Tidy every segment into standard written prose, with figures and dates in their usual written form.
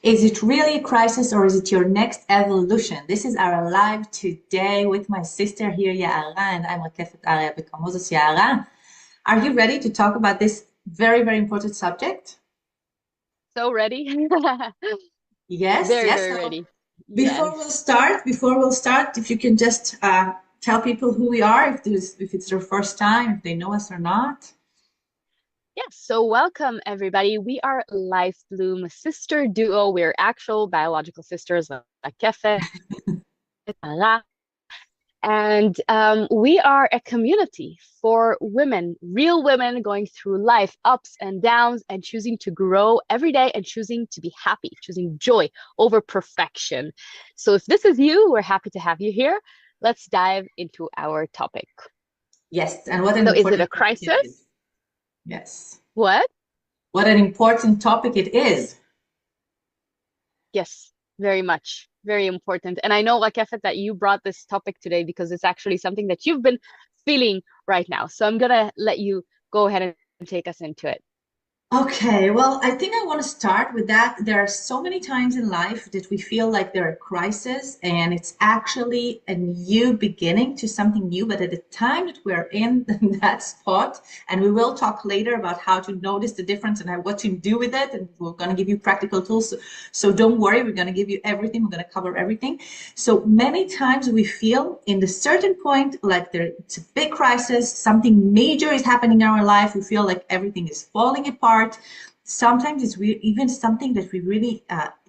Is it really a crisis or is it your next evolution? This is our live today with my sister here, Ya'ara, and I'm Rakefet Arya Bekamozos. Ya'ara, are you ready to talk about this very, very important subject? So ready? Yes, Very, yes. very So ready. before Yes. we'll start, if you can just tell people who we are, if it's their first time, if they know us or not. Yes. So welcome everybody. We are Life Bloom sister duo. We're actual biological sisters, like Kefe, Tara. And we are a community for women, real women going through life, ups and downs, and choosing to grow every day and choosing to be happy, choosing joy over perfection. So if this is you, we're happy to have you here. Let's dive into our topic. Yes, and what an So is it a important topic it is. crisis? Yes. What? What an important topic it is. Yes, very much. Very important. And I know, like Efet, that you brought this topic today because it's actually something that you've been feeling right now. So I'm gonna let you go ahead and take us into it. Okay, well, I think I want to start with that. There are so many times in life that we feel like there are crises and it's actually a new beginning to something new. But at the time that we're in that spot, and we will talk later about how to notice the difference and what to do with it, and we're going to give you practical tools. So don't worry, we're going to give you everything. We're going to cover everything. So many times we feel in the certain point like it's a big crisis, something major is happening in our life. We feel like everything is falling apart. Sometimes even something that we really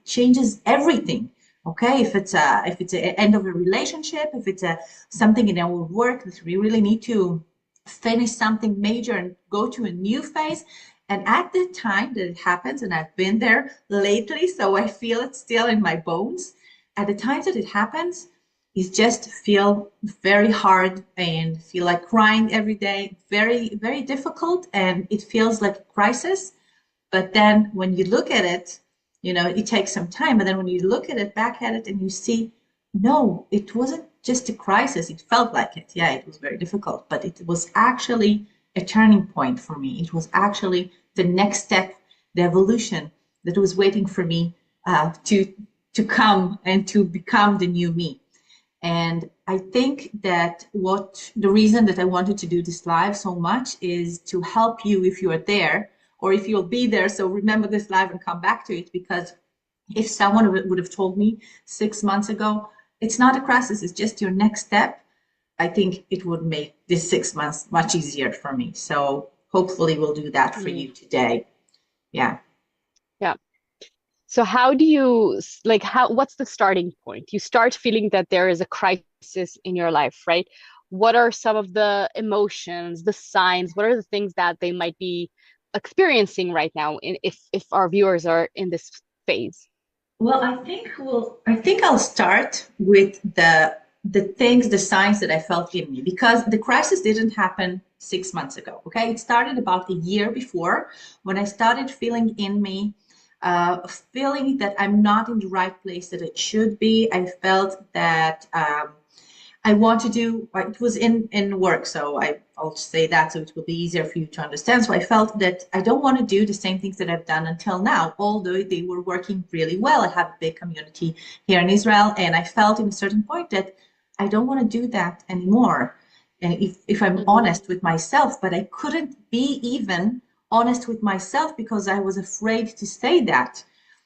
changes everything. Okay, if it's a end of a relationship, if it's a something in our work that we really need to finish something major and go to a new phase. And at the time that it happens, and I've been there lately, so I feel it still in my bones. At the times that it happens, is just feel very hard and feel like crying every day, very, very difficult, and it feels like a crisis. But then when you look at it, it takes some time. But then when you look at it, back at it, and you see, no, it wasn't just a crisis. It felt like it. Yeah, it was very difficult, but it was actually a turning point for me. It was actually the next step, the evolution that was waiting for me to come and to become the new me. And I think that what the reason that I wanted to do this live so much is to help you if you are there or if you'll be there. So remember this live and come back to it, because if someone would have told me 6 months ago, it's not a crisis, it's just your next step, I think it would make this 6 months much easier for me. So hopefully we'll do that for Mm, you today. Yeah. yeah. So how do you like what's the starting point? You start feeling that there is a crisis in your life, right? What are some of the emotions, the signs? What are the things that they might be experiencing right now if our viewers are in this phase? Well, I think I'll start with the things, the signs that I felt in me, because the crisis didn't happen 6 months ago. Okay, it started about a year before when I started feeling in me, feeling that I'm not in the right place that it should be. I felt that I want to do, it was in work, so I'll say that so it will be easier for you to understand. So I felt that I don't want to do the same things that I've done until now, although they were working really well. I have a big community here in Israel, and I felt in a certain point that I don't want to do that anymore. And if I'm Hmm. honest with myself, but I couldn't be even honest with myself because I was afraid to say that,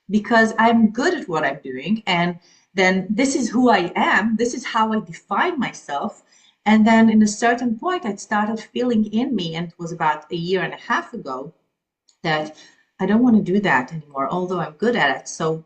because I'm good at what I'm doing, and then this is who I am, this is how I define myself. And then in a certain point, I started feeling in me, and it was about a year and a half ago, that I don't want to do that anymore, although I'm good at it. So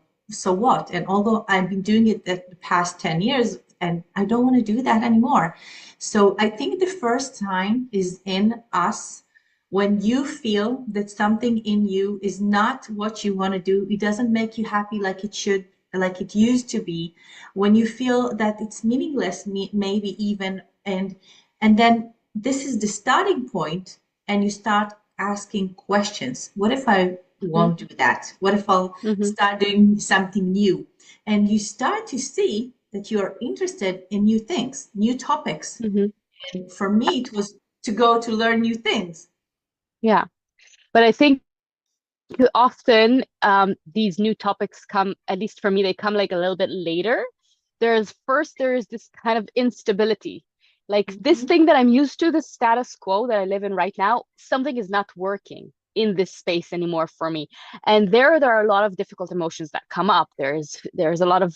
what? And although I've been doing it the past 10 years, and I don't want to do that anymore. So I think the first time is in us when you feel that something in you is not what you want to do. It doesn't make you happy like it should, like it used to be. When you feel that it's meaningless, maybe even, and then this is the starting point, and you start asking questions. What if I Hmm. won't do that? What if I'll Hmm. start doing something new? And you start to see that you're interested in new things, new topics. Hmm. And for me, it was to go to learn new things. Yeah. But I think often these new topics come, at least for me, they come like a little bit later. There is this kind of instability. Like this Mhm. thing that I'm used to, the status quo that I live in right now, something is not working in this space anymore for me. And there are a lot of difficult emotions that come up. There's a lot of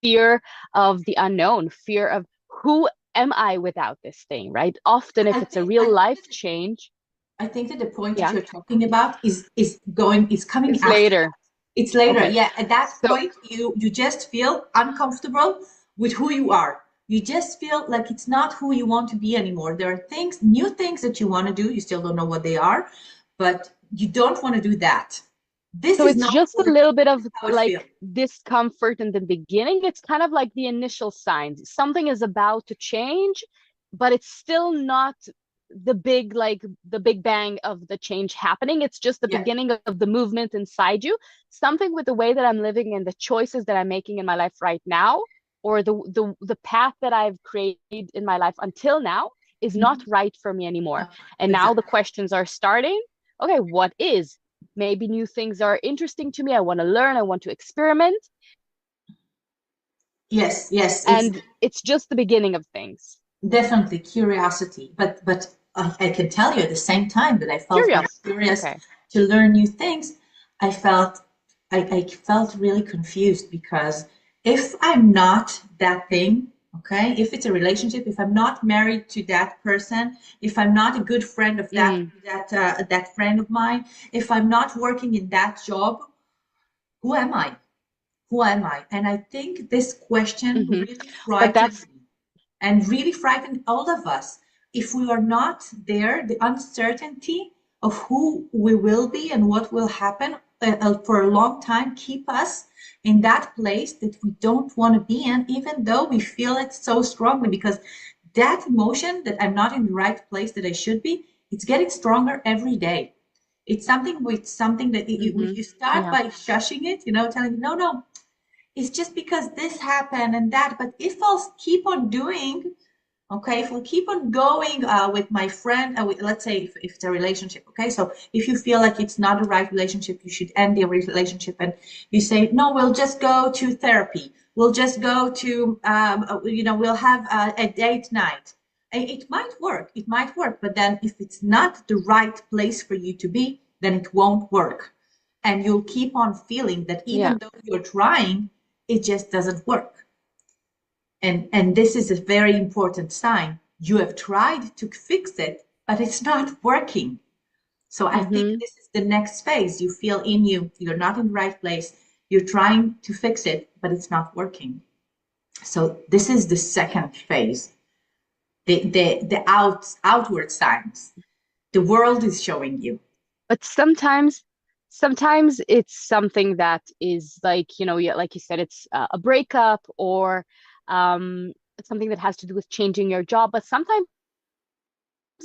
fear of the unknown, fear of who am I without this thing, right? Often if it's a I real think life that change, I think that the point that yeah, you're talking about is coming it's after later. that. It's later. Okay. Yeah, at that So point you just feel uncomfortable with who you are. You just feel like it's not who you want to be anymore. There are things, new things that you want to do. You still don't know what they are, but you don't want to do that. This So is it's not just a working. little bit This of is how it feels. like discomfort in the beginning. It's kind of like the initial signs. Something is about to change, but it's still not the big bang of the change happening. It's just the Yeah. beginning of the movement inside you. Something with the way that I'm living and the choices that I'm making in my life right now, or the path that I've created in my life until now is not Mhm. right for me anymore. And now the Exactly. questions are starting. Okay, what is? Maybe new things are interesting to me. I want to learn, I want to experiment. Yes, yes. It's And it's just the beginning of things. definitely curiosity, but I can tell you at the same time that I felt very Curious. curious Okay. to learn new things. I felt I felt really confused because if I'm not that thing, okay, if it's a relationship, if I'm not married to that person, if I'm not a good friend of Mm, that friend of mine, if I'm not working in that job, who am I? Who am I? And I think this question hmm. really But frightened that's, me and really frightened all of us. If we are not there, the uncertainty of who we will be and what will happen for a long time keep us in that place that we don't want to be in, even though we feel it so strongly. Because that emotion that I'm not in the right place that I should be, it's getting stronger every day. It's something that hmm, you start yeah. by shushing it, telling no, no, it's just because this happened and that. But if I'll keep on doing, okay, if we'll keep on going with my friend, let's say if it's a relationship, okay, so if you feel like it's not the right relationship, you should end the relationship and you say, no, we'll just go to therapy. We'll just go to, we'll have a date night. It might work. It might work. But then if it's not the right place for you to be, then it won't work. And you'll keep on feeling that Yeah. even though you're trying, it just doesn't work. And this is a very important sign. You have tried to fix it, but it's not working. So I think Hmm. this is the next phase. You feel you're not in the right place. You're trying to fix it, but it's not working. So this is the second phase. The outward signs. The world is showing you. But sometimes it's something that is like, yeah, like you said, it's a breakup or um, something that has to do with changing your job. But sometimes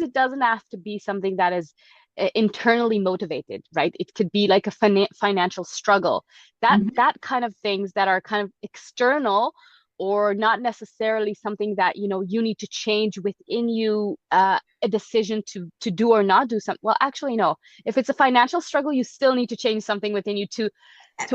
it doesn't have to be something that is internally motivated, right? It could be like a financial struggle. Mhm. That kind of things that are kind of external or not necessarily something that you need to change within you, a decision to do or not do something. Well, actually, no. If it's a financial struggle, you still need to change something within you to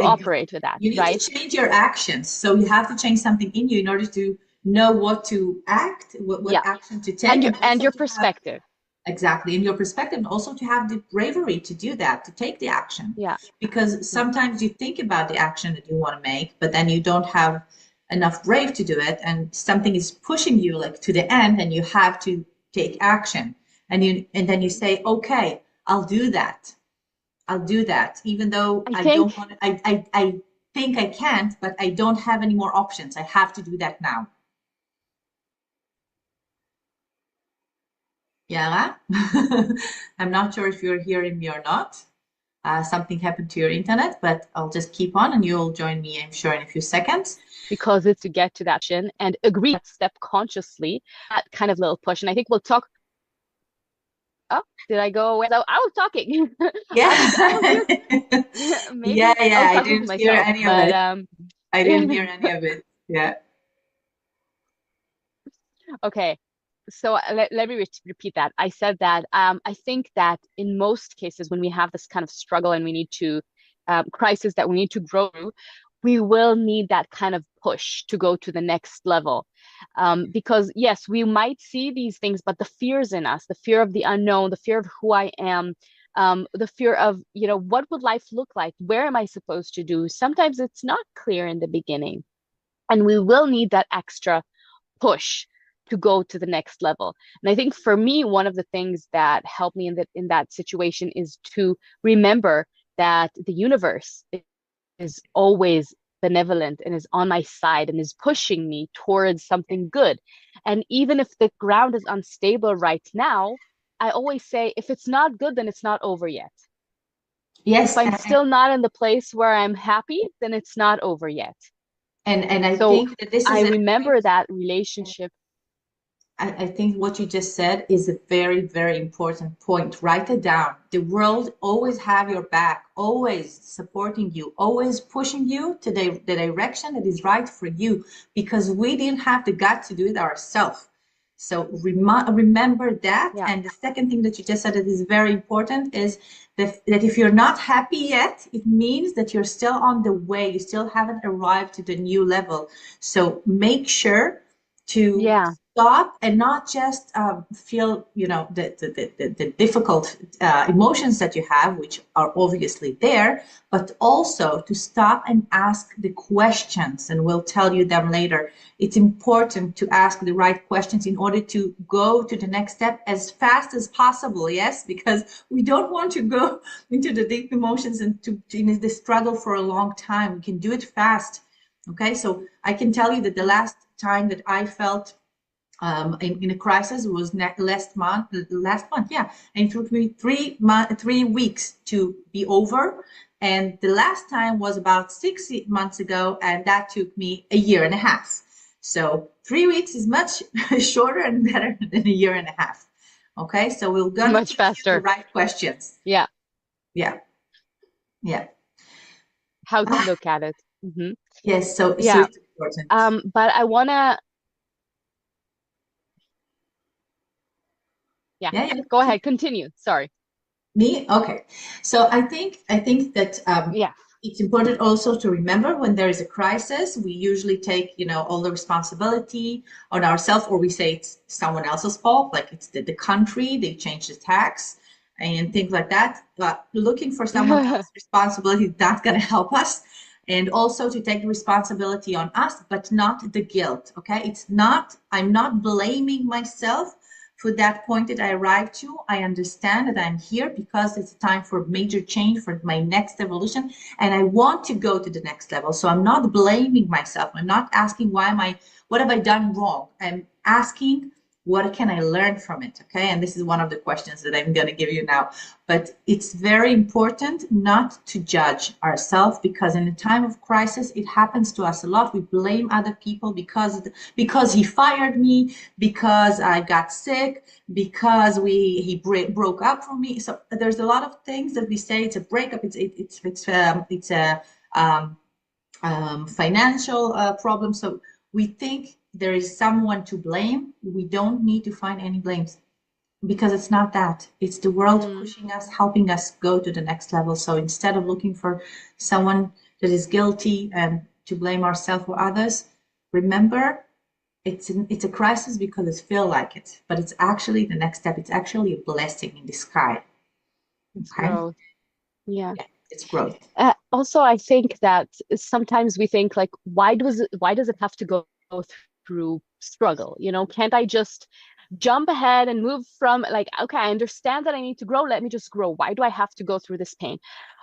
operate with that, You need to right? change your actions. So you have to change something in you in order to know what to act, what Yeah. action to And take, you and and also your to have perspective. exactly in your perspective, and also to have the bravery to do that, to take the action. Yeah. Because Yeah. sometimes you think about the action that you want to make, but then you don't have enough brave to do it, and something is pushing you like to the end, and you have to take action. And then you Mhm. say, okay, I'll do that. I'll do that, even though I I don't think want to, I think I can't, but I don't have any more options. I have to do that now. Yeah. I'm not sure if you're hearing me or not. Something happened to your internet, but I'll just keep on and you'll join me, I'm sure, in a few seconds. because it's to get to that action and agree that step consciously, that kind of little push. And I think we'll talk. Oh, did I go away? So I was talking. Yeah. I was here. Yeah, Maybe I yeah, was I talking to didn't hear myself, any of but it. I didn't hear any of it. Yeah. okay. let me repeat that. I said that I think that in most cases, when we have this kind of struggle and we need to crisis that we need to grow through, we will need that kind of push to go to the next level. Because yes, we might see these things, but the fears in us, the fear of the unknown, the fear of who I am, the fear of, what would life look like? Where am I supposed to do? Sometimes it's not clear in the beginning, and we will need that extra push to go to the next level. And I think for me, one of the things that helped me in that situation is to remember that the universe is always benevolent and is on my side and is pushing me towards something good. And even if the ground is unstable right now, I always say, if it's not good, then it's not over yet. If Yes, I'm still not in the place where I'm happy, then it's not over yet. and I So think that this I is a point. remember that relationship. I think what you just said is a very, very important point. Write it down. The world always have your back, always supporting you, always pushing you to the direction that is right for you, because we didn't have the gut to do it ourselves. So remember that. Yeah. And the second thing that you just said that is very important is that if you're not happy yet, it means that you're still on the way. You still haven't arrived to the new level. So make sure to Yeah. stop and not just feel, the difficult emotions that you have, which are obviously there, but also to stop and ask the questions. And we'll tell you them later. It's important to ask the right questions in order to go to the next step as fast as possible. Yes, because we don't want to go into the deep emotions and to in the struggle for a long time. We can do it fast. Okay, so I can tell you that the last time that I felt in a crisis was last month, yeah, and it took me 3 weeks to be over. And the last time was about 6 months ago, and that took me a year and a half. So 3 weeks is much shorter and better than a year and a half. Okay, so we're gonna Much teach you the faster. right questions. Yeah. Yeah, yeah. How to Ah, look at it. Hmm. yes, so Yeah. it's important. But I wanna, yeah, Yeah, yeah. go ahead, continue. Sorry. Me? Okay. So I think that Yeah. it's important also to remember when there is a crisis, we usually take, all the responsibility on ourselves, or we say it's someone else's fault, like it's the country, they changed the tax and things like that. But looking for someone else's responsibility, that's going to help us. And also to take the responsibility on us, but not the guilt. Okay. I'm not blaming myself for that point that I arrived to. I understand that I'm here because it's a time for major change for my next evolution, and I want to go to the next level. So I'm not blaming myself. I'm not asking what have I done wrong? I'm asking what can I learn from it? Okay. And this is one of the questions that I'm going to give you now. But it's very important not to judge ourselves, because in a time of crisis, it happens to us a lot. We blame other people because he fired me, because I got sick, because he broke up from me. So there's a lot of things that we say it's a breakup. It's a financial problem. So we think there is someone to blame. We don't need to find any blames, because it's not that. It's the world Mm, pushing us, helping us go to the next level. So instead of looking for someone that is guilty and to blame ourselves or others, remember it's a crisis because it feels like it, but it's actually the next step. It's actually a blessing in the sky. it's Okay, growth. Yeah. yeah, it's growth. Also, I think that sometimes we think like, why does it have to go through struggle? Can't I just jump ahead and move from, like, okay, I understand that I need to grow. Let me just grow. Why do I have to go through this pain?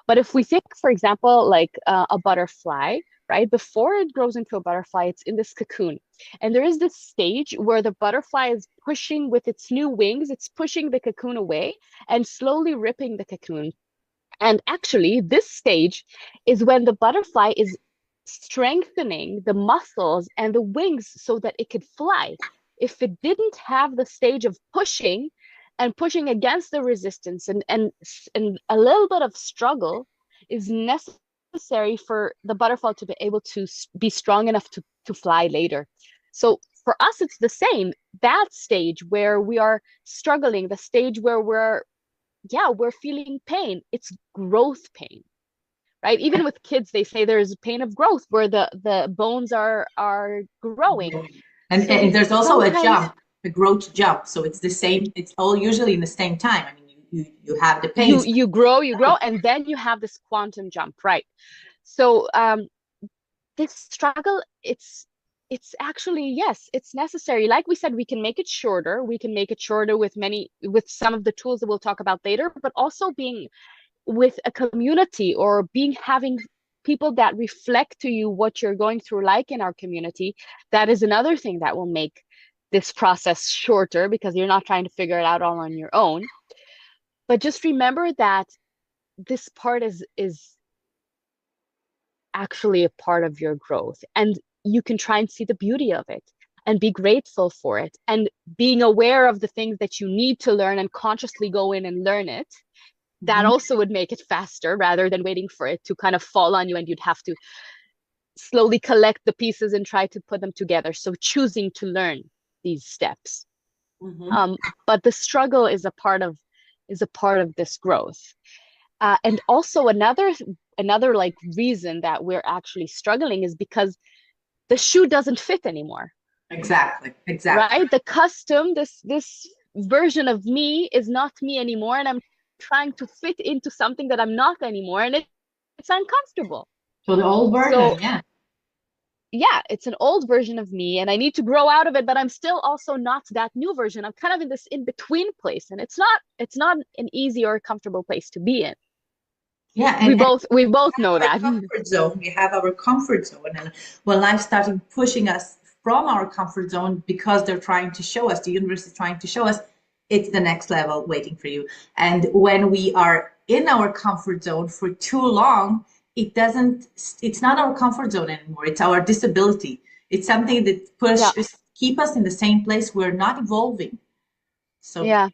But if we think, for example, like a butterfly, right? Before it grows into a butterfly, it's in this cocoon. And there is this stage where the butterfly is pushing with its new wings, it's pushing the cocoon away and slowly ripping the cocoon. And actually, this stage is when the butterfly is strengthening the muscles and the wings so that it could fly. If it didn't have the stage of pushing and pushing against the resistance, and a little bit of struggle is necessary for the butterfly to be able to be strong enough to fly later. So for us, it's the same. That stage where we are struggling, the stage where we're feeling pain, it's growth pain, right? Even with kids, they say there's pain of growth where the bones are growing. And So there's also a sometimes jump, a growth jump. So it's the same, it's all usually in the same time. I mean, you have the you pains. you grow, and then you have this quantum jump, right? So this struggle, it's actually, yes, it's necessary. Like we said, we can make it shorter. We can make it shorter with some of the tools that we'll talk about later, but also being with a community, or having people that reflect to you what you're going through, like in our community. That is another thing that will make this process shorter, because you're not trying to figure it out all on your own. But just remember that this part is actually a part of your growth, and you can try and see the beauty of it and be grateful for it, and being aware of the things that you need to learn and consciously go in and learn it. That Mhm. also would make it faster, rather than waiting for it to kind of fall on you and you'd have to slowly collect the pieces and try to put them together. So choosing to learn these steps. Mhm. um, but the struggle is a part of this growth. And also another like reason that we're actually struggling is because the shoe doesn't fit anymore, Exactly. Exactly. right? The custom, this version of me is not me anymore, and I'm trying to fit into something that I'm not anymore, and it's uncomfortable. So the old So version, yeah. yeah, it's an old version of me, and I need to grow out of it, but I'm still also not that new version. I'm kind of in this in between place, and it's not an easy or comfortable place to be in. Yeah, We both know our that. comfort zone. We have our comfort zone, and when life started pushing us from our comfort zone because they're trying to show us, the universe is trying to show us, it's the next level waiting for you. And when we are in our comfort zone for too long, it doesn't. It's not our comfort zone anymore. It's our disability. It's something that Yeah, keep us in the same place. We're not evolving. So yeah.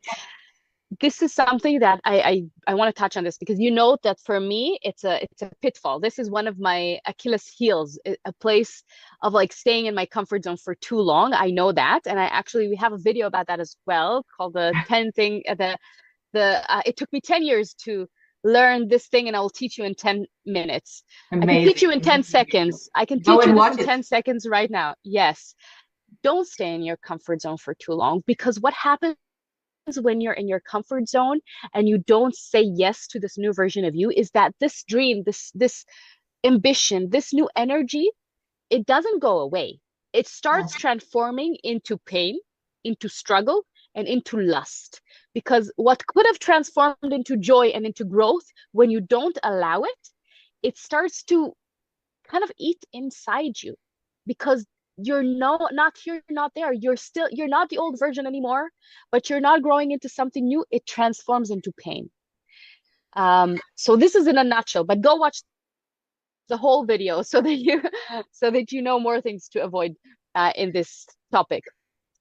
This is something that I want to touch on this, because you know that for me it's a pitfall. This is one of my Achilles heels, a place of like staying in my comfort zone for too long. I know that, and we have a video about that as well, called the 10 thing the it took me 10 years to learn this thing, and I will teach you in 10 minutes. I can teach amazing, you in 10 amazing video. seconds. I can Go teach you and this watch in it. 10 seconds right now. Yes. Don't stay in your comfort zone for too long, because what happens when you're in your comfort zone and you don't say yes to this new version of you is that this dream, this ambition, this new energy, it doesn't go away. It starts transforming into pain, into struggle, and into lust. Because what could have transformed into joy and into growth, when you don't allow it, it starts to kind of eat inside you, because you're not here, not there. You're not the old version anymore, but you're not growing into something new. It transforms into pain. So this is in a nutshell, but go watch the whole video so that you know more things to avoid in this topic.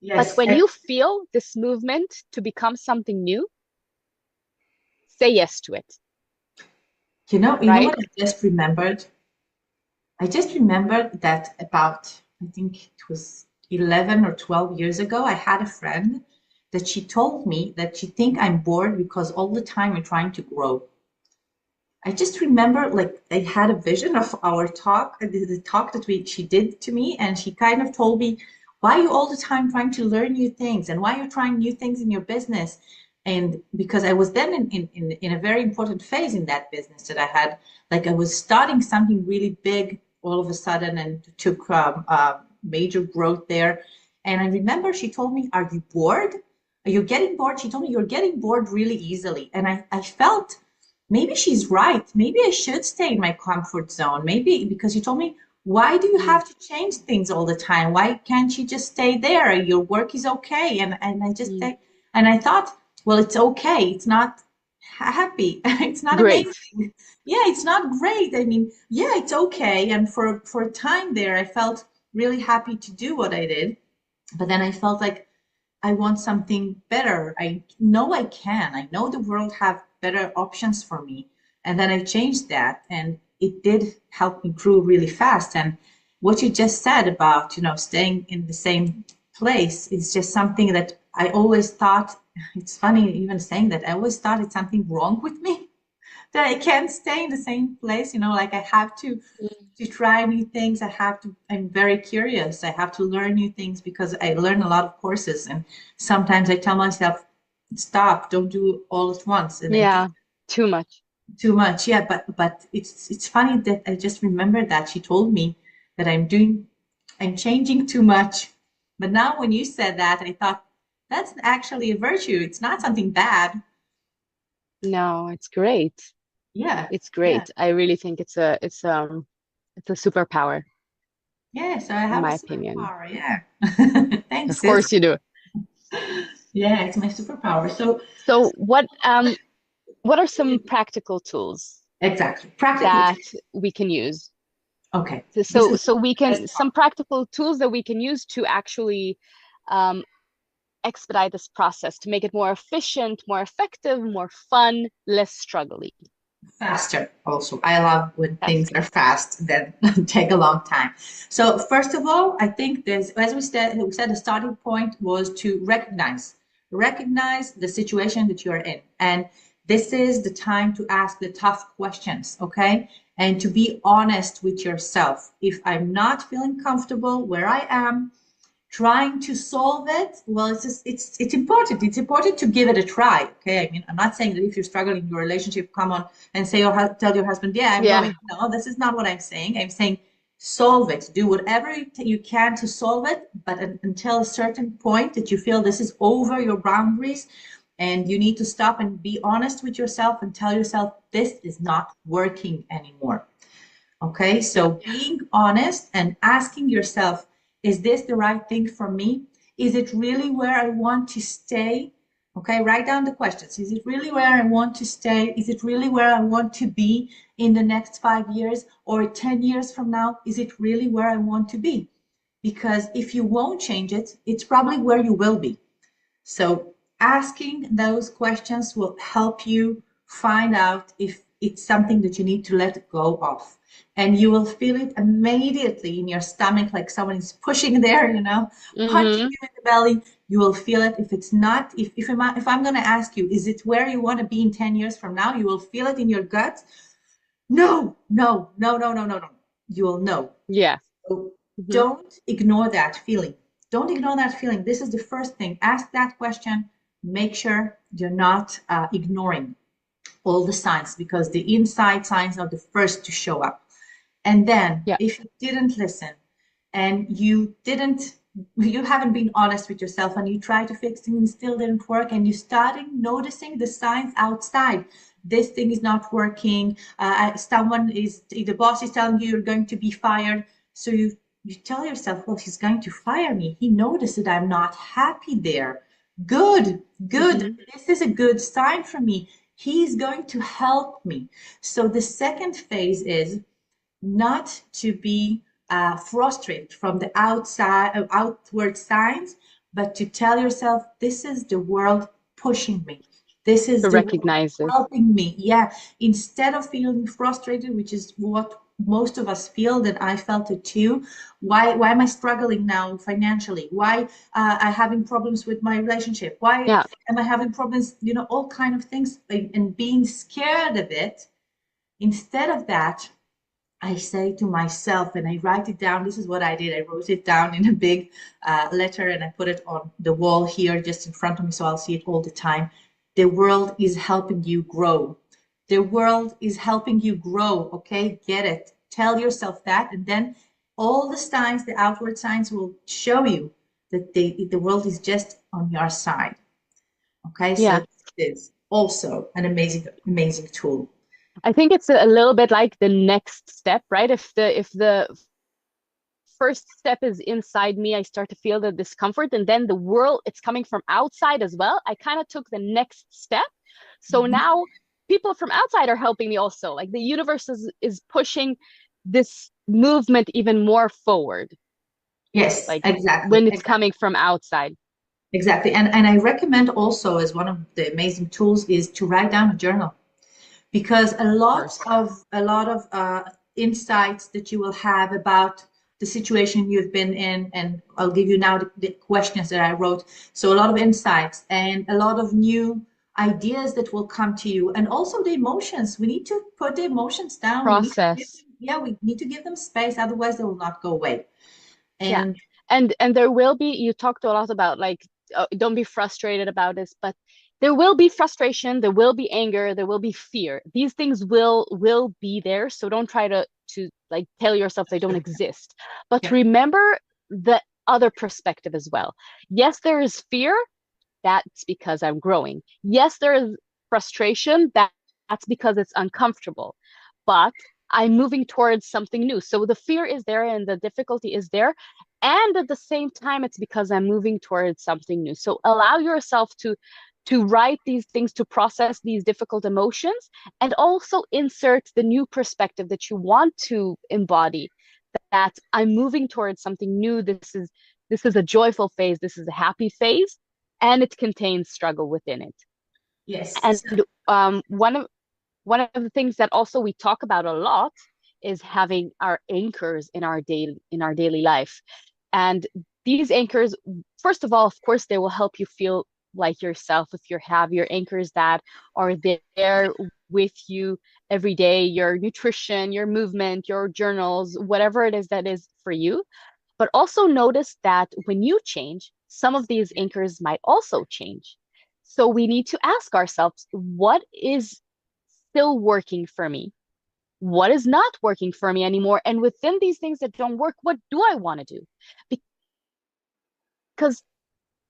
But Yes. when you feel this movement to become something new, say yes to it, You know right? what I just remembered? I just remembered that about, I think it was 11 or 12 years ago, I had a friend that she told me that she think I'm bored because all the time we're trying to grow. I just remember like I had a vision of our talk, the talk that she did to me, and she kind of told me, why are you all the time trying to learn new things and why you're trying new things in your business? And because I was then in a very important phase in that business that I had, like I was starting something really big all of a sudden and took major growth there. And I remember she told me, are you bored? Are you getting bored? She told me you're getting bored really easily. And I felt maybe she's right. Maybe I should stay in my comfort zone. Maybe because you told me, why do you Mm, have to change things all the time? Why can't you just stay there? Your work is okay. And I just mm. think, and I thought, well, it's okay. It's not happy. It's not Great. amazing. Yeah, it's not great. I mean, yeah, it's okay. And for a time there, I felt really happy to do what I did. But then I felt like I want something better. I know I can. I know the world have better options for me. And then I changed that and it did help me grow really fast. And what you just said about, staying in the same place is just something that I always thought, it's funny even saying that, I always thought it's something wrong with me, that I can't stay in the same place, like I have to try new things. I'm very curious. I have to learn new things because I learn a lot of courses, and sometimes I tell myself, stop, don't do all at once. And I do Yeah, too much. too much. Yeah, but it's funny that I just remember that she told me that I'm changing too much. But now when you said that, I thought that's actually a virtue. It's not something bad. No, it's great. Yeah, It's yeah, great. I really think it's a superpower, yeah. So I in have a my opinion. superpower. Yeah. Thanks, Of sis. course you do. Yeah, it's my superpower. So So what are some practical tools exactly, practical. that we can use? Okay, this So is so we the best can part. some practical tools that we can use to actually um, expedite this process to make it more efficient, more effective, more fun, less struggly, Faster also. I love when things faster. are fast that take a long time. So first of all, I think there's, as we said, the starting point was to recognize the situation that you're in. And this is the time to ask the tough questions, okay? And to be honest with yourself. If I'm not feeling comfortable where I am, trying to solve it, well, it's important. It's important to give it a try. Okay, I mean, I'm not saying that if you're struggling in your relationship, come on and say or tell your husband, yeah, I'm going. Yeah, No, this is not what I'm saying. I'm saying solve it. Do whatever you can to solve it, but until a certain point that you feel this is over your boundaries, and you need to stop and be honest with yourself and tell yourself this is not working anymore. Okay, yeah, so being honest and asking yourself, is this the right thing for me? Is it really where I want to stay? Okay, write down the questions. Is it really where I want to stay? Is it really where I want to be in the next 5 years or 10 years from now? Is it really where I want to be? Because if you won't change it, it's probably where you will be. So asking those questions will help you find out if it's something that you need to let go of. And you will feel it immediately in your stomach, like someone is pushing there, punching mm-hmm. you in the belly. You will feel it. If it's not, if I'm going to ask you, is it where you want to be in 10 years from now? You will feel it in your gut. No, no, no, no, no, no, no. You will know. Yeah, So mm-hmm. don't ignore that feeling. Don't ignore that feeling. This is the first thing. Ask that question. Make sure you're not ignoring all the signs, because the inside signs are the first to show up. And then Yeah, if you didn't listen and you haven't been honest with yourself and you try to fix things and still didn't work, and you starting noticing the signs outside, this thing is not working, the boss is telling you you're going to be fired, so you tell yourself, well, he's going to fire me, he noticed that I'm not happy there. Good, good, mm-hmm. this is a good sign for me, he's going to help me. So the second phase is not to be frustrated from the outward signs, but to tell yourself, this is the world pushing me. This is To the world recognize it. helping me. Yeah. Instead of feeling frustrated, which is what most of us feel, that I felt it too. Why am I struggling now financially? Why I having problems with my relationship? Why Yeah, am I having problems? All kind of things, and being scared of it. Instead of that, I say to myself, and I write it down. This is what I did. I wrote it down in a big letter and I put it on the wall here just in front of me so I'll see it all the time. The world is helping you grow. The world is helping you grow. Okay, get it. Tell yourself that. And then all the signs, the outward signs will show you that the world is just on your side. Okay, so yeah. this is also an amazing, amazing tool. I think it's a little bit like the next step, right? If the first step is inside me, I start to feel the discomfort, and then the world, it's coming from outside as well. I kind of took the next step. So Mhm. now people from outside are helping me also. Like the universe is pushing this movement even more forward, Yes, like exactly, when it's exactly. coming from outside. Exactly. And I recommend also, as one of the amazing tools, is to write down a journal, because a Of lot course. of a lot of insights that you will have about the situation you've been in, and I'll give you now the questions that I wrote. So a lot of insights and a lot of new ideas that will come to you, and also the emotions. We need to put the emotions down. We need to give Process. them, yeah, we need to give them space, otherwise they will not go away. Yeah. And And there will be, you talked a lot about like don't be frustrated about this, but there will be frustration, there will be anger, there will be fear. These things will be there, so don't try to like tell yourself they don't exist. But yeah, remember the other perspective as well. Yes, there is fear, that's because I'm growing. Yes, there is frustration, that's because it's uncomfortable. But I'm moving towards something new. So the fear is there and the difficulty is there. And at the same time, it's because I'm moving towards something new. So allow yourself to write these things, to process these difficult emotions, and also insert the new perspective that you want to embody. That I'm moving towards something new. This is a joyful phase. This is a happy phase, and it contains struggle within it. And yes, one of the things that also we talk about a lot is having our anchors in our daily life. And these anchors, first of all, of course, they will help you feel like yourself if you have your anchors that are there with you every day, your nutrition, your movement, your journals, whatever it is that is for you. But also notice that when you change, some of these anchors might also change. So we need to ask ourselves, what is still working for me? What is not working for me anymore? And within these things that don't work, what do I want to do? Because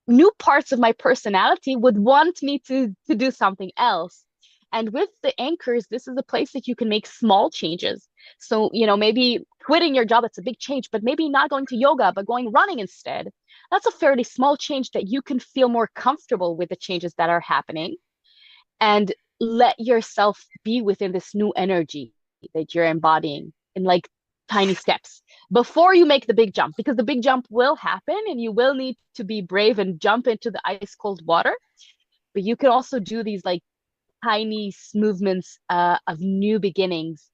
new parts of my personality would want me to do something else. And with the anchors, this is a place that you can make small changes. So, maybe quitting your job, it's a big change, but maybe not going to yoga, but going running instead. That's a fairly small change that you can feel more comfortable with the changes that are happening and let yourself be within this new energy that you're embodying in like tiny steps before you make the big jump, because the big jump will happen and you will need to be brave and jump into the ice cold water. But you can also do these like tiny movements of new beginnings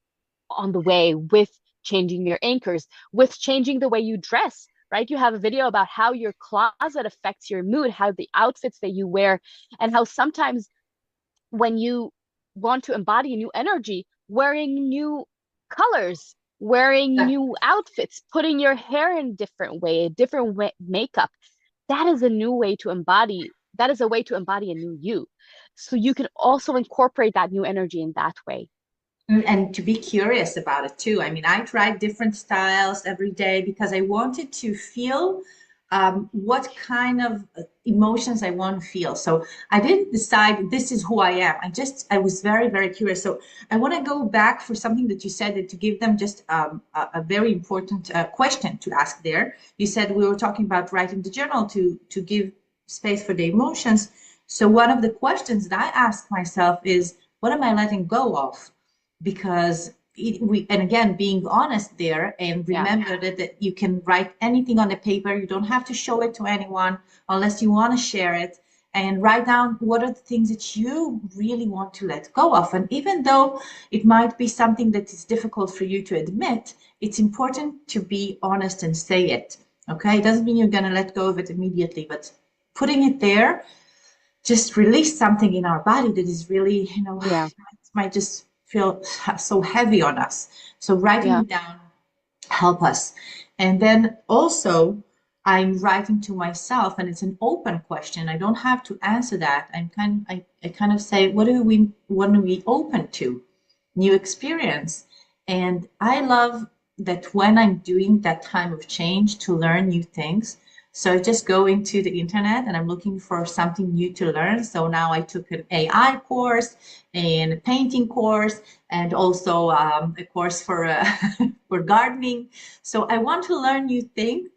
on the way with changing your anchors, with changing the way you dress. Right? You have a video about how your closet affects your mood, how the outfits that you wear, and how sometimes when you want to embody a new energy, wearing new colors, wearing yeah. new outfits, putting your hair in a different way, a different way, makeup, that is a new way to embody. That is a way to embody a new you. So you can also incorporate that new energy in that way. And to be curious about it too. I mean, I tried different styles every day because I wanted to feel what kind of emotions I want to feel. So I didn't decide this is who I am. I was very, very curious. So I want to go back for something that you said, that to give them just a very important question to ask there. You said we were talking about writing the journal to give space for the emotions. So one of the questions that I ask myself is, what am I letting go of? Because and again, being honest there, and Yeah. remember that you can write anything on the paper. You don't have to show it to anyone unless you want to share it, and write down what are the things that you really want to let go of. And even though it might be something that is difficult for you to admit, it's important to be honest and say it. Okay, it doesn't mean you're going to let go of it immediately, but putting it there just release something in our body that is really, Yeah. might just feel so heavy on us. So writing Yeah. it down help us. And then also I'm writing to myself, and it's an open question. I don't have to answer that. I kind of say, what are we open to? New experience. And I love that when I'm doing that time of change to learn new things. So I just go into the internet and I'm looking for something new to learn. So now I took an AI course and a painting course, and also a course for for gardening. So I want to learn new things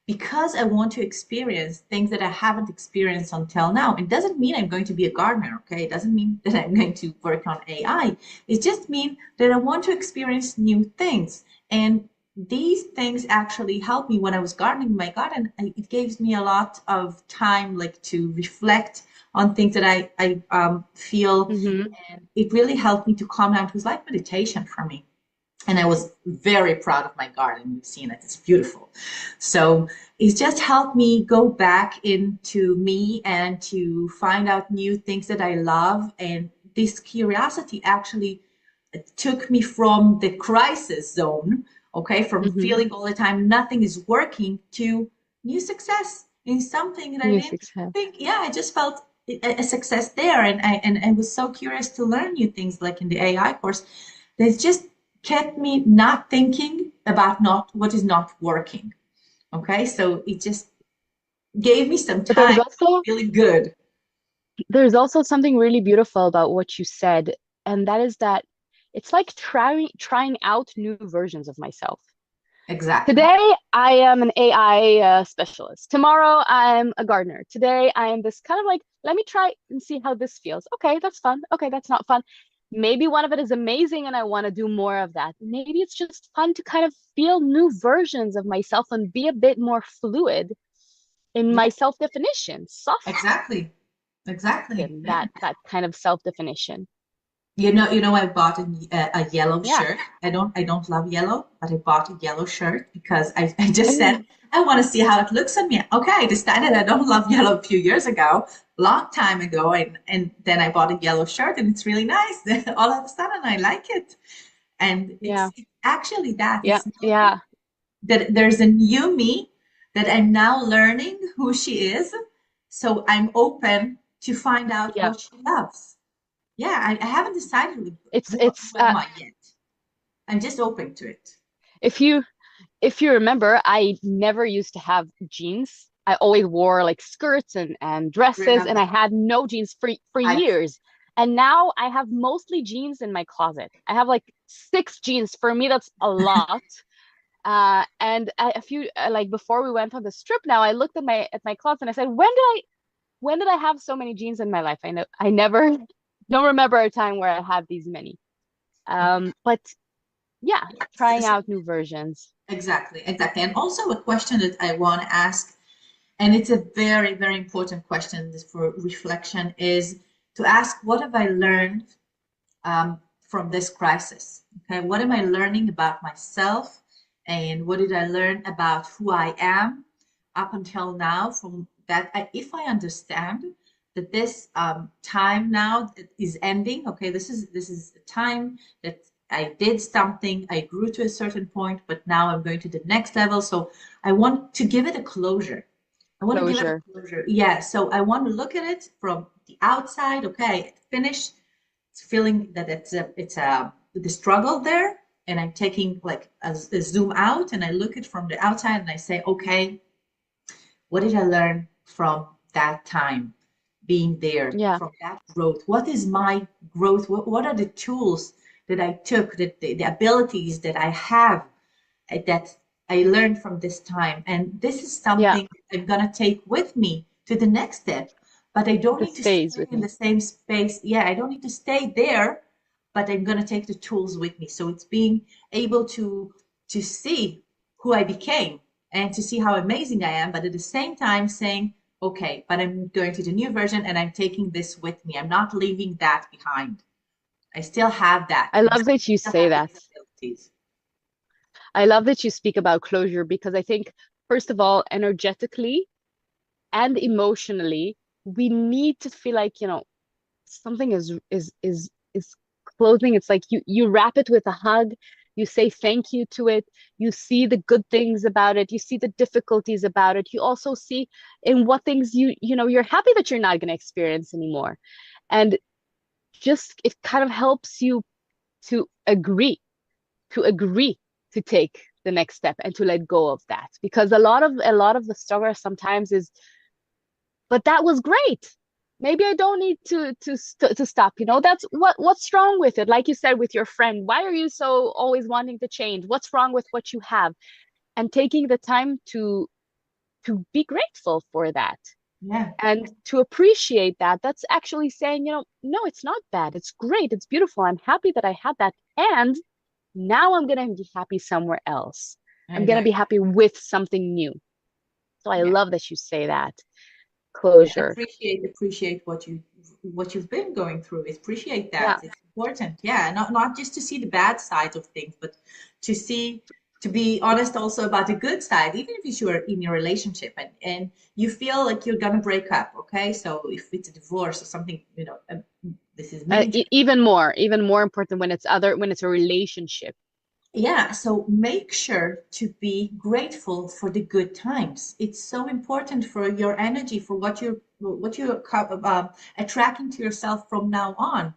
because I want to experience things that I haven't experienced until now. It doesn't mean I'm going to be a gardener, okay? It doesn't mean that I'm going to work on AI. It just means that I want to experience new things. And these things actually helped me when I was gardening my garden. It gives me a lot of time, like to reflect on things that I feel, Hmm. and it really helped me to calm down. It was like meditation for me. And I was very proud of my garden. You've seen it, it's beautiful. So it's just helped me go back into me and to find out new things that I love. And this curiosity actually took me from the crisis zone, okay, from Hmm. feeling all the time nothing is working to new success in something that I New didn't success. think. Yeah, I just felt a success there, and I was so curious to learn new things, like in the AI course. That just kept me not thinking about not what is not working. Okay, so it just gave me some But time to feel good. there's also something really beautiful about what you said, and that is that it's like trying out new versions of myself. Exactly. Today, I am an AI specialist. Tomorrow, I'm a gardener. Today, I am this kind of like, let me try and see how this feels. Okay, that's fun. Okay, that's not fun. Maybe one of it is amazing and I want to do more of that. Maybe it's just fun to kind of feel new versions of myself and be a bit more fluid in Yeah, my self-definition, soften exactly. Exactly. that kind of self-definition. I bought a yellow Yeah. shirt. I don't love yellow, but I bought a yellow shirt because I just Oh, said I want to see how it looks on me. Okay, I decided I don't love yellow a few years ago, long time ago, and then I bought a yellow shirt and it's really nice. All of a sudden I like it. And yeah. it's actually that. Yeah. It's not Yeah. that there's a new me that I'm now learning who she is. So I'm open to find out Yeah. what she loves. Yeah, I haven't decided It's who am I yet. I'm just open to it. if you if you remember, I never used to have jeans. I always wore like skirts and dresses, and Remember, I had no jeans for I years. And now I have mostly jeans in my closet. I have like six jeans. For me, that's a lot. And a few like before we went on this trip, now I looked at my closet and I said, when did I have so many jeans in my life? I know I never don't remember a time where I had these many. But yeah, so, trying so out new versions. exactly, exactly. And also a question that I want to ask, and it's a very, very important question for reflection, is to ask, what have I learned from this crisis? Okay, what am I learning about myself, and what did I learn about who I am up until now? From that, if I understand that this time now is ending, okay, this is a time that I did something, I grew to a certain point, but now I'm going to the next level. So I want to give it a closure. I want to give it Closure. a closure. Yeah. So I want to look at it from the outside. Okay, finished, feeling that it's a the struggle there, and I'm taking like a zoom out and I look at from the outside and I say, okay, what did I learn from that time being there, Yeah. from that growth? What is my growth? What are the tools that I took, that the abilities that I have, that I learned from this time? And this is Yeah. something I'm gonna take with me to the next step. But I don't That need to stays stay with in me. the same space. Yeah, I don't need to stay there, but I'm gonna take the tools with me. So it's being able to see who I became and to see how amazing I am, but at the same time saying, okay, but I'm going to the new version and I'm taking this with me. I'm not leaving that behind. I still have that I and love that you still say have that. these abilities. I love that you speak about closure because I think, first of all, energetically and emotionally, we need to feel like, something is closing. It's like you wrap it with a hug, you say thank you to it, you see the good things about it, you see the difficulties about it, you also see in what things you're happy that you're not going to experience anymore. And just it kind of helps you to agree to take the next step and to let go of that, because a lot of the struggle sometimes is, but that was great, maybe I don't need to stop. That's what's wrong with it, like you said with your friend, why are you so always wanting to change? What's wrong with what you have? And taking the time to be grateful for that Yeah, and to appreciate that, that's actually saying, no, it's not bad, it's great, it's beautiful, I'm happy that I had that. And now I'm going to be happy somewhere else. I'm going to be exactly. happy with something new. So I Yeah. love that you say that. Yeah. Closure. Appreciate what you've been going through. Appreciate Yeah. that. important. Yeah, not just to see the bad side of things, but to see to be honest also about the good side, even if you're in your relationship and you feel like you're gonna break up. Okay, so if it's a divorce or something, this is major. Even more important when it's a relationship. Yeah, so make sure to be grateful for the good times. It's so important for your energy, for what you're attracting to yourself from now on.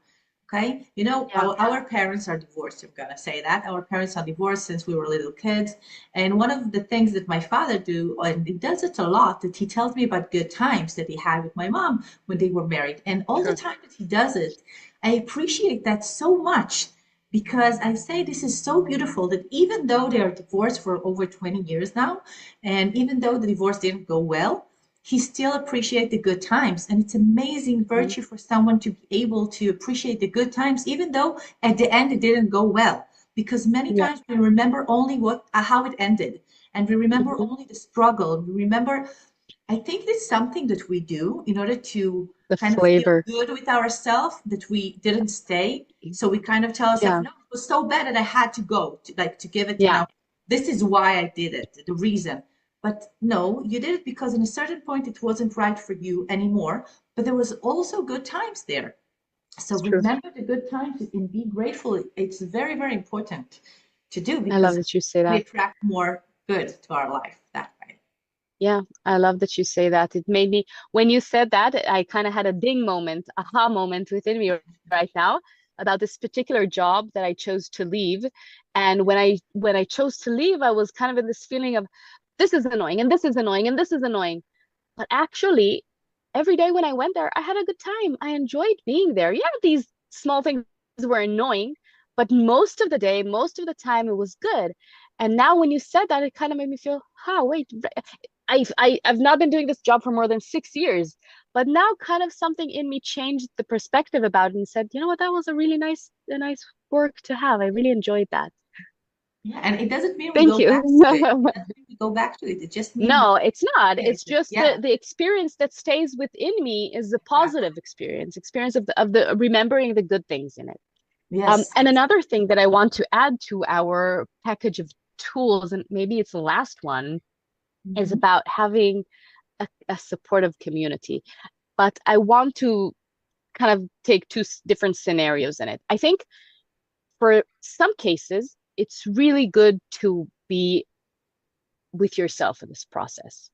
Okay, Yeah, our parents are divorced. I'm gonna say that our parents are divorced since we were little kids. And one of the things that my father do, and he does it a lot, that he tells me about good times that he had with my mom when they were married. And all the true. time that he does it, I appreciate that so much because I say this is so beautiful that even though they are divorced for over 20 years now, and even though the divorce didn't go well, he still appreciates the good times. And it's amazing Mhm. virtue for someone to be able to appreciate the good times, even though at the end it didn't go well. Because many Yeah. times we remember only how it ended, and we remember Mhm. only the struggle. We remember I think it's something that we do in order to The kind of feel flavor. good with ourselves that we didn't stay. So we kind of tell ourselves, Yeah. no, it was so bad that I had to go to give it, Yeah. this is why I did it, the reason. But no, you did it because in a certain point it wasn't right for you anymore. But there was also good times there. So It's true. remember the good times and be grateful. It's very, very important to do I love because that you say we that. attract more good to our life that way. Yeah, I love that you say that. It made me, when you said that, I kind of had a ding moment, aha moment within me right now about this particular job that I chose to leave. And when I chose to leave, I was kind of in this feeling of this is annoying and this is annoying and this is annoying. But actually, every day when I went there, I had a good time. I enjoyed being there. Yeah, these small things were annoying, but most of the day, most of the time, it was good. And now when you said that, it kind of made me feel, wait, I've not been doing this job for more than 6 years, but now kind of something in me changed the perspective about it and said, you know what, that was a nice work to have. I really enjoyed that. Yeah, and it doesn't mean we Thank go you. back to it. It doesn't mean we go back to it. It just means we No, it's not. appreciate It's it. just Yeah, the experience that stays within me is the exactly. positive experience of the remembering the good things in it. Yes. And another thing that I want to add to our package of tools, and maybe it's the last one, is Mhm. about having a supportive community. But I want to kind of take different scenarios in it. I think for some cases, it's really good to be with yourself in this process.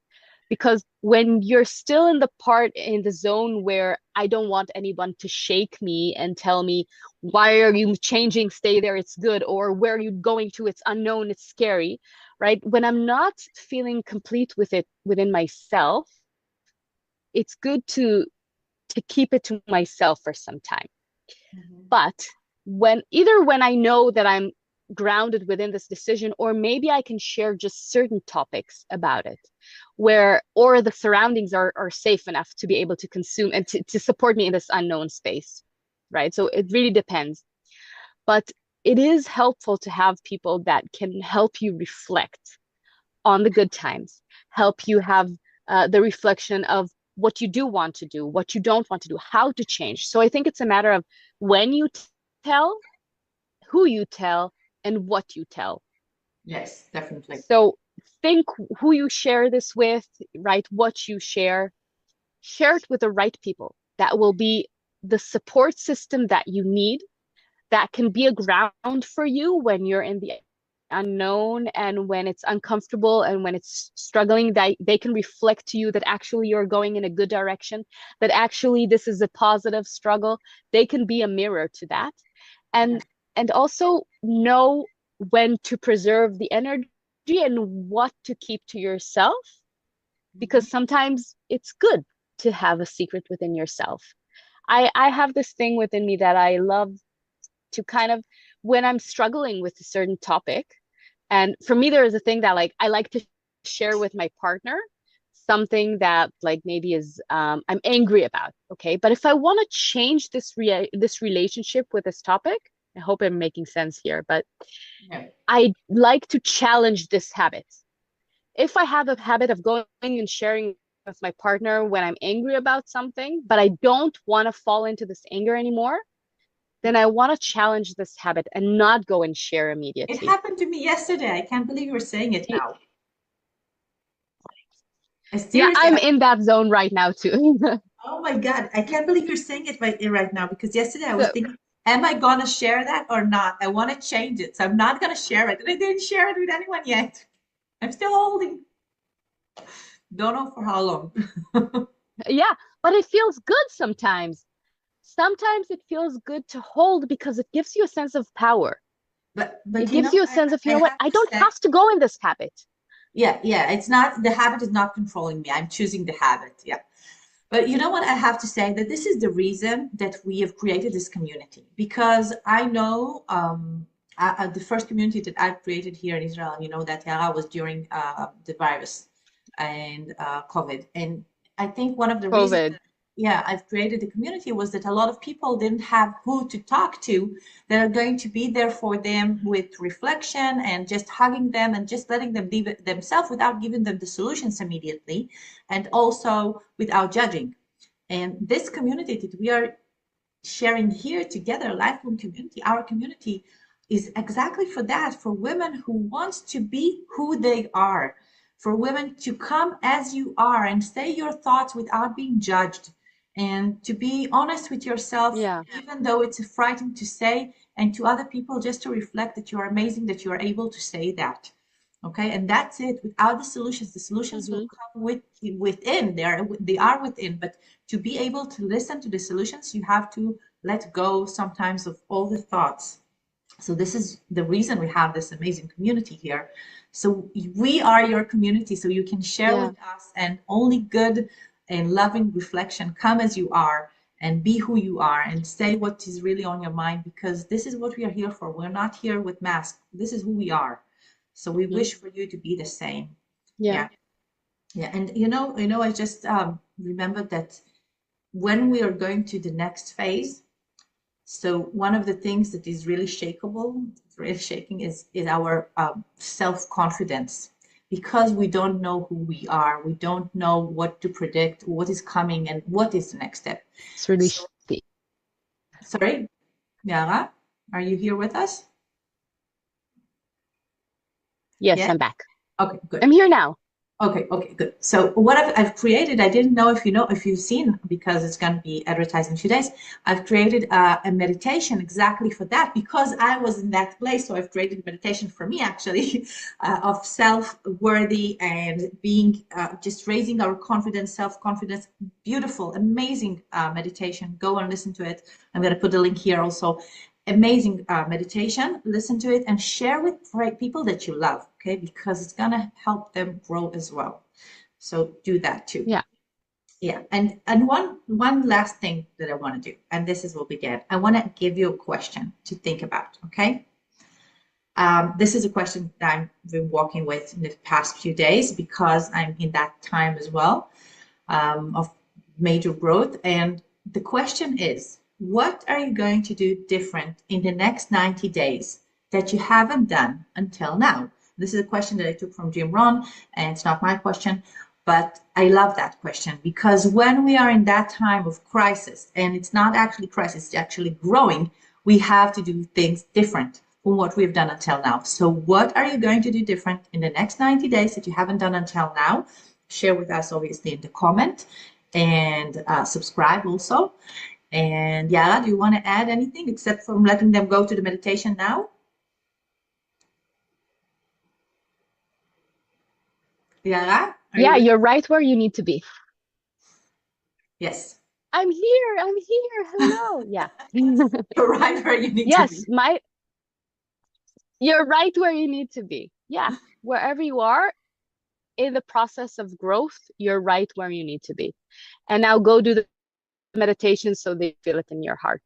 Because when you're still in the part in the zone where I don't want anyone to shake me and tell me, why are you changing? Stay there, it's good. Or where are you going to? It's unknown, it's scary, right? When I'm not feeling complete with it within myself, it's good to keep it to myself for some time. Mhm. But when I know that I'm grounded within this decision, or maybe I can share just certain topics about it, where or the surroundings are safe enough to be able to consume and to support me in this unknown space. Right. So it really depends. But it is helpful to have people that can help you reflect on the good times, help you have the reflection of what you do want to do, what you don't want to do, how to change. So I think it's a matter of when you tell, who you tell, and what you tell. Yes, definitely. So think who you share this with, right? What you share it with the right people. That will be the support system that you need, that can be a ground for you when you're in the unknown and when it's uncomfortable and when it's struggling, that they can reflect to you that actually you're going in a good direction, that actually this is a positive struggle. They can be a mirror to that. Yes. And also know when to preserve the energy and what to keep to yourself, Mhm. because sometimes it's good to have a secret within yourself. I have this thing within me that I love to kind of, when I'm struggling with a certain topic, and for me there is a thing that like I like to share with my partner, something that like maybe is I'm angry about, okay? But if I want to change this relationship with this topic, I hope I'm making sense here, but Yeah. I like to challenge this habit. If I have a habit of going and sharing with my partner when I'm angry about something, but I don't want to fall into this anger anymore, then I want to challenge this habit and not go and share It immediately. happened to me yesterday. I can't believe you're saying it Y- now. I Yeah, seriously, I'm in that zone right now too. oh my God, I can't believe you're saying it right now because yesterday I was So, thinking, am I gonna share that or not? I want to change it, so I'm not gonna share it. And I didn't share it with anyone yet. I'm still holding. Don't know for how long. yeah, but it feels good sometimes. Sometimes it feels good to hold because it gives you a sense of power. But It you gives know, you a sense of, I you know what, have I to don't say, have to go in this habit. yeah, yeah, it's not the habit is not controlling me. I'm choosing the habit. Yeah. But you know what? I have to say that this is the reason that we have created this community because I know the first community that I've created here in Israel, you know, that Yara was during the virus and COVID. And I think one of the reasons COVID. that, yeah, I've created the community was that a lot of people didn't have who to talk to that are going to be there for them with reflection and just hugging them and just letting them be themselves without giving them the solutions immediately and also without judging. And this community that we are sharing here together, a lifelong community, our community is exactly for that, for women who wants to be who they are, for women to come as you are and say your thoughts without being judged, and to be honest with yourself, Yeah. even though it's frightening to say, and to other people just to reflect that you are amazing, that you are able to say that. Okay, and that's it. Without the solutions will Hmm. come within. They are within, but to be able to listen to the solutions, you have to let go sometimes of all the thoughts. So this is the reason we have this amazing community here. So we are your community, so you can share with Yeah. us, and only good and loving reflection, come as you are and be who you are and say what is really on your mind, because this is what we are here for. We're not here with masks. This is who we are. So we Hmm. wish for you to be the same. Yeah. Yeah. Yeah. And I just remembered that when we are going to the next phase, so one of the things that is really shakeable, really shaking, is our self-confidence, because we don't know who we are, we don't know what to predict, what is coming, and what is the next step. It's really So, shaky. sorry, Yara, are you here with us? Yes, Yes. I'm back. Okay, good. I'm here now. Okay, okay, good. So what I've created, I didn't know if you've seen, because it's going to be advertised in 2 days. I've created a meditation exactly for that, because I was in that place. So I've created a meditation for me, actually, of self-worthy and being just raising our confidence, self-confidence. Beautiful, amazing meditation. Go and listen to it. I'm going to put the link here also. Amazing meditation. Listen to it and share with people that you love, okay? Because it's gonna help them grow as well. So do that too. Yeah. Yeah, and one last thing that I want to do, and this is what we get. I want to give you a question to think about, okay? This is a question that I've been walking with in the past few days because I'm in that time as well of major growth. And the question is, what are you going to do different in the next 90 days that you haven't done until now? This is a question that I took from Jim Rohn, and it's not my question, but I love that question, because when we are in that time of crisis, and it's not actually crisis, it's actually growing, we have to do things different from what we've done until now. So what are you going to do different in the next 90 days that you haven't done until now? Share with us, obviously, in the comment, and subscribe also. And Yara, do you want to add anything except from letting them go to the meditation now? Yara, are you Yeah, with? you're right where you need to be. Yes. I'm here. I'm here. Hello. Yeah. You're right where you need to Yes, be. you're right where you need to be. Yeah. Wherever you are in the process of growth, you're right where you need to be. And now go do the meditation so they feel it in your heart.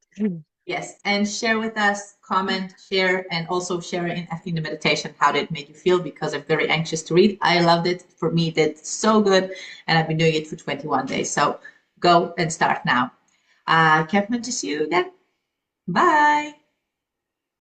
Yes, and share with us, comment, share, and also share in the meditation how did it make you feel, because I'm very anxious to read. I loved it. For me, that's so good, and I've been doing it for 21 days. So go and start now. Can't wait to see you again. Bye.